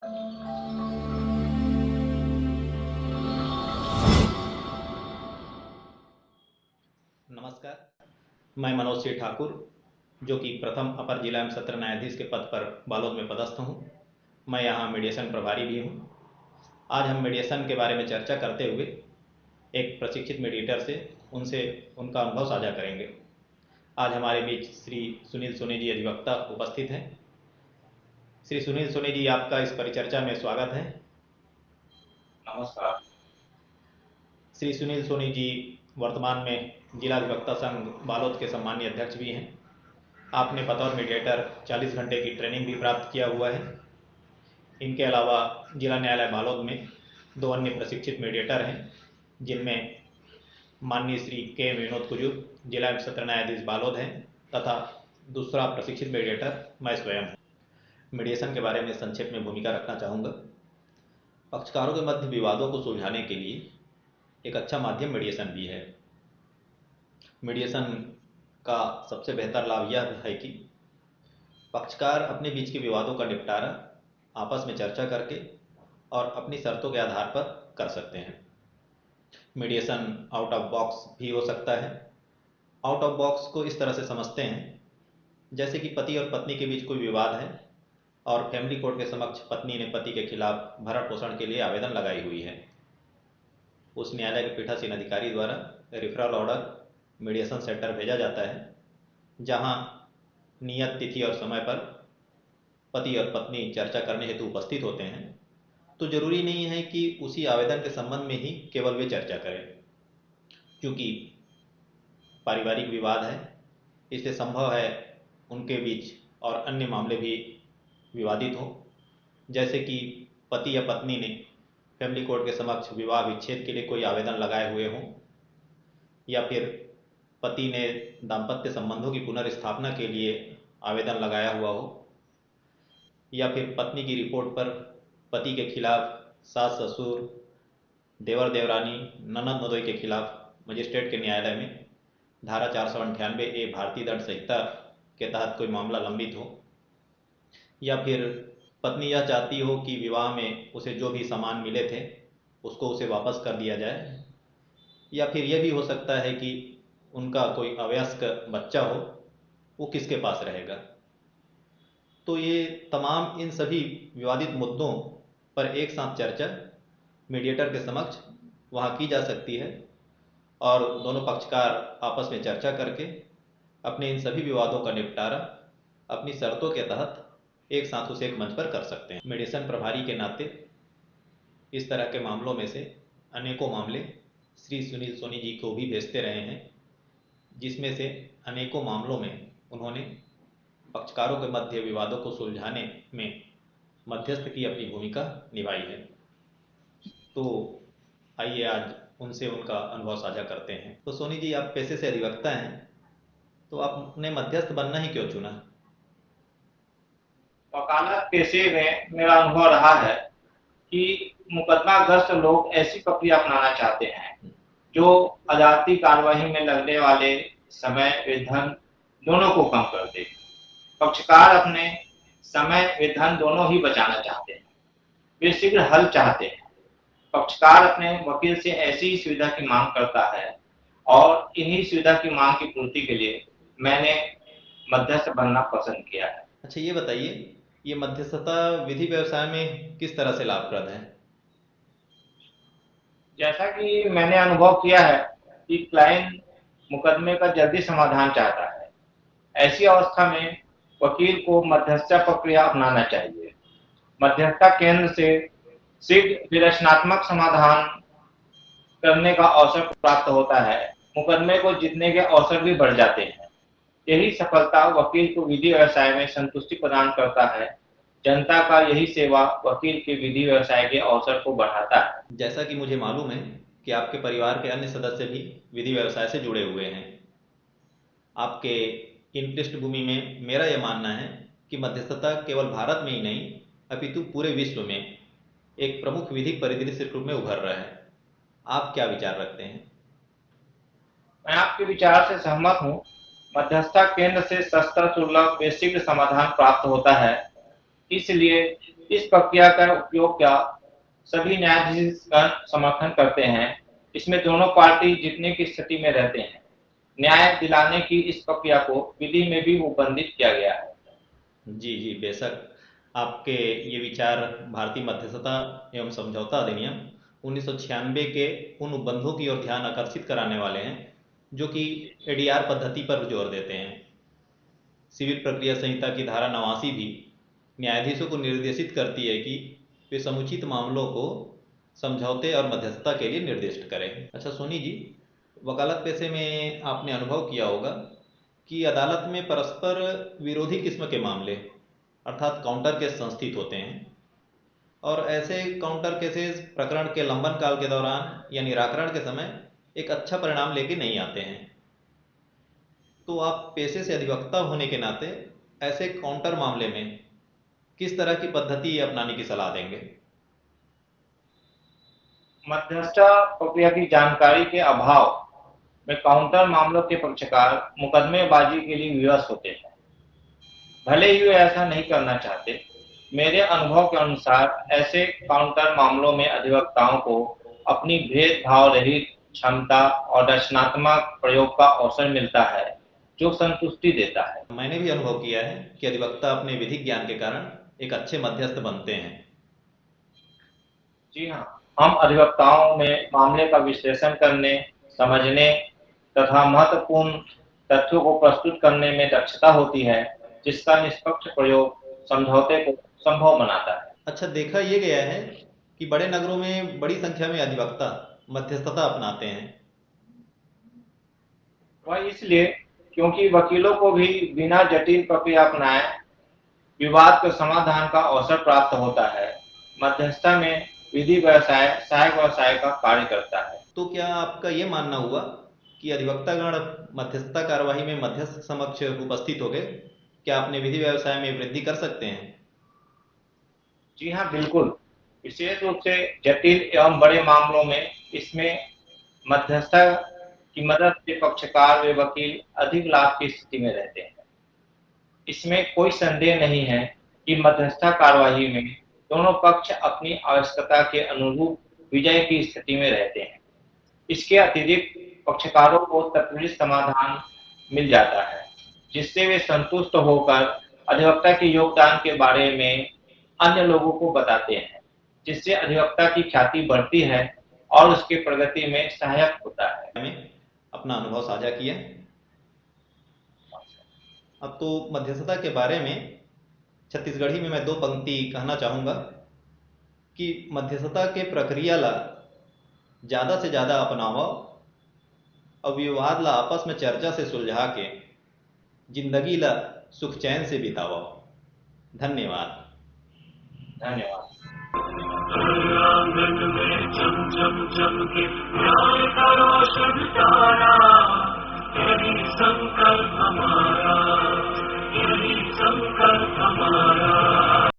नमस्कार, मैं मनोज सिंह ठाकुर, जो कि प्रथम अपर जिला एवं सत्र न्यायाधीश के पद पर बालोद में पदस्थ हूँ। मैं यहाँ मीडिएशन प्रभारी भी हूँ। आज हम मीडिएशन के बारे में चर्चा करते हुए एक प्रशिक्षित मीडिएटर से उनसे उनका अनुभव साझा करेंगे। आज हमारे बीच श्री सुनील सोनी जी अधिवक्ता उपस्थित हैं। श्री सुनील सोनी जी, आपका इस परिचर्चा में स्वागत है। नमस्कार। श्री सुनील सोनी जी वर्तमान में जिला अधिवक्ता संघ बालोद के सम्मानीय अध्यक्ष भी हैं। आपने बतौर मीडिएटर 40 घंटे की ट्रेनिंग भी प्राप्त किया हुआ है। इनके अलावा जिला न्यायालय बालोद में 2 अन्य प्रशिक्षित मीडिएटर हैं, जिनमें माननीय श्री के विनोद कुजूर जिला एवं सत्र न्यायाधीश बालोद हैं तथा दूसरा प्रशिक्षित मीडिएटर मैं स्वयं हूँ। मीडिएशन के बारे में संक्षेप में भूमिका रखना चाहूँगा। पक्षकारों के मध्य विवादों को सुलझाने के लिए एक अच्छा माध्यम मीडिएशन भी है। मीडिएशन का सबसे बेहतर लाभ यह है कि पक्षकार अपने बीच के विवादों का निपटारा आपस में चर्चा करके और अपनी शर्तों के आधार पर कर सकते हैं। मीडिएशन आउट ऑफ बॉक्स भी हो सकता है। आउट ऑफ बॉक्स को इस तरह से समझते हैं, जैसे कि पति और पत्नी के बीच कोई विवाद है और फैमिली कोर्ट के समक्ष पत्नी ने पति के खिलाफ भरण पोषण के लिए आवेदन लगाई हुई है। उस न्यायालय के पीठासीन अधिकारी द्वारा रेफरल ऑर्डर मीडिएशन सेंटर भेजा जाता है, जहां नियत तिथि और समय पर पति और पत्नी चर्चा करने हेतु उपस्थित होते हैं। तो जरूरी नहीं है कि उसी आवेदन के संबंध में ही केवल वे चर्चा करें, क्योंकि पारिवारिक विवाद है, इसलिए संभव है उनके बीच और अन्य मामले भी विवादित हों, जैसे कि पति या पत्नी ने फैमिली कोर्ट के समक्ष विवाह विच्छेद के लिए कोई आवेदन लगाए हुए हों, या फिर पति ने दाम्पत्य संबंधों की पुनर्स्थापना के लिए आवेदन लगाया हुआ हो, या फिर पत्नी की रिपोर्ट पर पति के खिलाफ सास ससुर, देवर देवरानी, ननद नदोई के खिलाफ मजिस्ट्रेट के न्यायालय में धारा 498A भारतीय दंड संहिता के तहत कोई मामला लंबित हो, या फिर पत्नी यह चाहती हो कि विवाह में उसे जो भी सामान मिले थे उसको उसे वापस कर दिया जाए, या फिर यह भी हो सकता है कि उनका कोई अवयस्क बच्चा हो, वो किसके पास रहेगा। तो ये तमाम इन सभी विवादित मुद्दों पर एक साथ चर्चा मीडिएटर के समक्ष वहाँ की जा सकती है और दोनों पक्षकार आपस में चर्चा करके अपने इन सभी विवादों का निपटारा अपनी शर्तों के तहत एक साथ उसे एक मंच पर कर सकते हैं। मीडिएशन प्रभारी के नाते इस तरह के मामलों में से अनेकों मामले श्री सुनील सोनी जी को भी भेजते रहे हैं, जिसमें से अनेकों मामलों में उन्होंने पक्षकारों के मध्य विवादों को सुलझाने में मध्यस्थ की अपनी भूमिका निभाई है। तो आइए आज उनसे उनका अनुभव साझा करते हैं। तो सोनी जी, आप पेशे से अधिवक्ता हैं, तो आपने मध्यस्थ बनना ही क्यों चुना? वकालत पेशे में मेरा अनुभव रहा है कि मुकदमाग्रस्त लोग ऐसी प्रक्रिया अपनाना चाहते हैं जो अदालती कार्यवाही में लगने वाले समय व धन दोनों को कम कर दे। पक्षकार अपने समय व धन दोनों ही बचाना चाहते हैं, वे शीघ्र हल चाहते हैं। पक्षकार अपने वकील से ऐसी ही सुविधा की मांग करता है और इन्हीं सुविधा की मांग की पूर्ति के लिए मैंने मध्यस्थ बनना पसंद किया है। अच्छा, ये बताइए, ये मध्यस्थता विधि व्यवसाय में किस तरह से लाभप्रद है? जैसा कि मैंने अनुभव किया है कि क्लाइंट मुकदमे का जल्दी समाधान चाहता है। ऐसी अवस्था में वकील को मध्यस्थता प्रक्रिया अपनाना चाहिए। मध्यस्थता केंद्र से शीघ्र विश्लेषणात्मक समाधान करने का अवसर प्राप्त होता है। मुकदमे को जीतने के अवसर भी बढ़ जाते हैं। यही सफलता वकील को विधि व्यवसाय में संतुष्टि प्रदान करता है। जनता का यही सेवा वकील के विधि व्यवसाय के अवसर को बढ़ाता है। जैसा कि मुझे मालूम है कि आपके परिवार के अन्य सदस्य भी विधि व्यवसाय से जुड़े हुए हैं। आपके इन पृष्ठभूमि में मेरा यह मानना है कि मध्यस्थता केवल भारत में ही नहीं अपितु पूरे विश्व में एक प्रमुख विधिक परिदृश्य के रूप में उभर रहा है। आप क्या विचार रखते हैं? मैं आपके विचार से सहमत हूँ। मध्यस्थता केंद्र से सस्ता, सुलभ व शीघ्र समाधान प्राप्त होता है। इसलिए इस प्रक्रिया का उपयोग का सभी न्यायाधीशगण समर्थन करते हैं। इसमें दोनों पार्टी जीतने की स्थिति में रहते हैं। न्याय दिलाने की इस प्रक्रिया को विधि में भी उपबंधित किया गया है। जी जी, बेशक आपके ये विचार भारतीय मध्यस्थता एवं समझौता अधिनियम 1996 के उन उपबंधों की ओर ध्यान आकर्षित कराने वाले हैं जो कि एडीआर पद्धति पर जोर देते हैं। सिविल प्रक्रिया संहिता की धारा 89 भी न्यायाधीशों को निर्देशित करती है कि वे समुचित मामलों को समझौते और मध्यस्थता के लिए निर्दिष्ट करें। अच्छा सोनी जी, वकालत पेशे में आपने अनुभव किया होगा कि अदालत में परस्पर विरोधी किस्म के मामले अर्थात काउंटर केस संस्थित होते हैं और ऐसे काउंटर केसेस प्रकरण के लंबन काल के दौरान या निराकरण के समय एक अच्छा परिणाम लेके नहीं आते हैं। तो आप पेशे से अधिवक्ता होने के नाते ऐसे काउंटर मामले में किस तरह की पद्धति अपनाने की सलाह देंगे? मध्यस्थता प्रक्रिया की जानकारी के अभाव में काउंटर मामलों के पक्षकार मुकदमेबाजी के लिए विवश होते हैं, भले ही वे ऐसा नहीं करना चाहते। मेरे अनुभव के अनुसार ऐसे काउंटर मामलों में अधिवक्ताओं को अपनी भेदभाव रहित क्षमता और रचनात्मक प्रयोग का अवसर मिलता है जो संतुष्टि देता है। मैंने भी अनुभव किया है कि अधिवक्ता अपने विधिक ज्ञान के कारण एक अच्छे मध्यस्थ बनते हैं। जी हाँ, हम अधिवक्ताओं में मामले का विश्लेषण करने, समझने तथा महत्वपूर्ण तथ्यों को प्रस्तुत करने में दक्षता होती है, जिसका निष्पक्ष प्रयोग समझौते को संभव बनाता है। अच्छा, देखा ये गया है कि बड़े नगरों में बड़ी संख्या में अधिवक्ता मध्यस्थता अपनाते हैं। वह इसलिए क्योंकि वकीलों को भी बिना जटिल प्रक्रिया अपनाए विवाद के समाधान का अवसर प्राप्त होता है। मध्यस्थता में विधि व्यवसाय सहायक व्यवसाय का कार्य करता है। तो क्या आपका ये मानना हुआ कि अधिवक्तागण मध्यस्थता कार्यवाही में मध्यस्थ समक्ष उपस्थित हो गए क्या अपने विधि व्यवसाय में वृद्धि कर सकते हैं? जी हाँ, बिल्कुल। विशेष रूप से जटिल एवं बड़े मामलों में इसमें मध्यस्थता की मदद से पक्षकार व वकील अधिक लाभ की स्थिति में रहते हैं। इसमें कोई संदेह नहीं है कि मध्यस्थता कार्यवाही में दोनों पक्ष अपनी आवश्यकता के अनुरूप विजय की स्थिति में रहते हैं। इसके अतिरिक्त पक्षकारों को त्वरित समाधान मिल जाता है, जिससे वे संतुष्ट होकर अधिवक्ता के योगदान के बारे में अन्य लोगों को बताते हैं, जिससे अधिवक्ता की ख्याति बढ़ती है और उसकी प्रगति में सहायक होता है। में अपना अनुभव साझा किया। अब तो मध्यस्थता के बारे में छत्तीसगढ़ी में मैं 2 पंक्ति कहना चाहूँगा कि मध्यस्थता के प्रक्रिया ला ज़्यादा से ज़्यादा अपनावा और विवाद ला आपस में चर्चा से सुलझा के जिंदगी ला सुख चैन से बितावा। धन्यवाद। धन्यवाद। आंगन में चम चम चम के न्याय का रोशन तारा।